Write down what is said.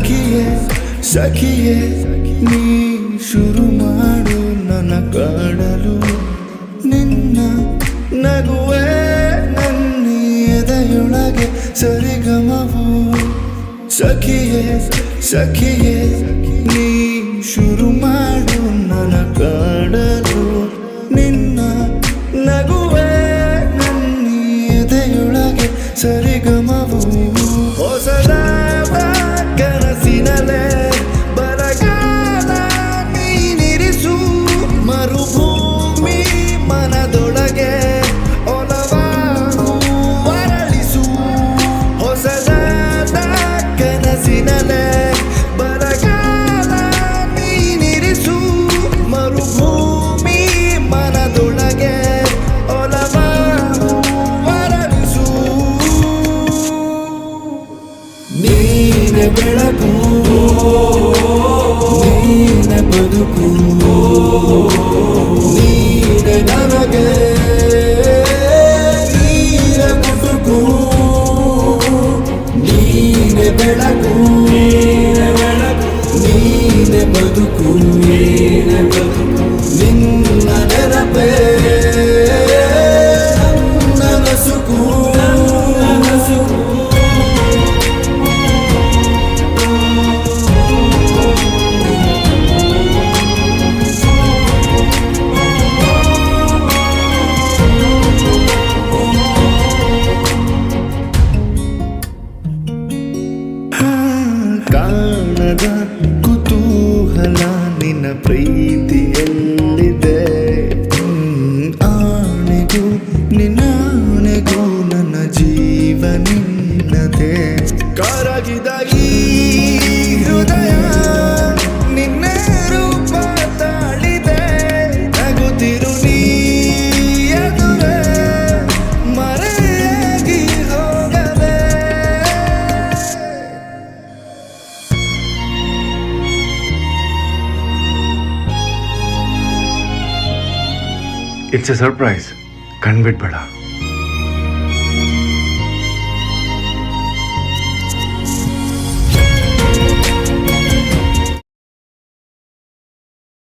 ಸಖಿಯೇ ಸಖಿಯೇ ನೀ ಶುರು ಮಾಡು ನನ್ನ ಕಾಡಲು ನಿನ್ನ ನಗುವೆ ನನ್ನ ಎದೆಯೊಳಗೆ ಸರಿಗಮವು ಸಖಿಯೇ ಸಖಿಯೇ ನೀ ಶುರು ಮಾಡು ನನ್ನ ಕಾಡಲು ನಿನ್ನ ನಗುವೆ ನನ್ನ ಎದೆಯೊಳಗೆ ಸರಿಗಮವು ಹೊಸದಾದ ಕನಸಿನಲೆ ಬರಗಾಲ ನೀನಿರಿಸು ಮರುಭೂಮಿ ಮನದೊಳಗೆ ಒಲವಾಗು ಅರಳಿಸು ಹೊಸದಾದ ಕನಸಿನಲೆ ಬರಗಾಲ ನೀನಿರಿಸು ಮರುಭೂಮಿ ಮನದೊಳಗೆ ಒಲವಾಗು ಅರಳಿಸು ನೀನೆ ಬೆಳಕು ನೀನೆ ಬದುಕು ನೀನೆ ನನಗೆ ನೀನೆ ಬದುಕು ನೀನೆ ಬೆಳಕು ನೀನೆ ಬದುಕು ನಿನ್ನ ನೆನಪೇ ನನ್ನ ನಸುಕು ಕಾಣದ ಕುತೂಹಲ ನಿನ್ನ ಪ್ರೀತಿಯಲ್ಲಿದೆ ಆಣೆಗೂ ನಿನ್ನಾಣೆಗೂ ನನ್ನ ಜೀವ ನಿನ್ನದೆ ಕರಗಿದ ಈ ಹೃದಯ ನಿನ್ನ ರೂಪ ತಾಳಿದೆ ನಗುತ್ತಿರು ನೀ ಎದುರೇ ಮರೆಯಾಗಿ ಹೋಗದೆ ಇಟ್ಸ್ ಎ ಸರ್ಪ್ರೈಸ್ ಕಂಡ್ಬಿಡ್ಬೇಡ.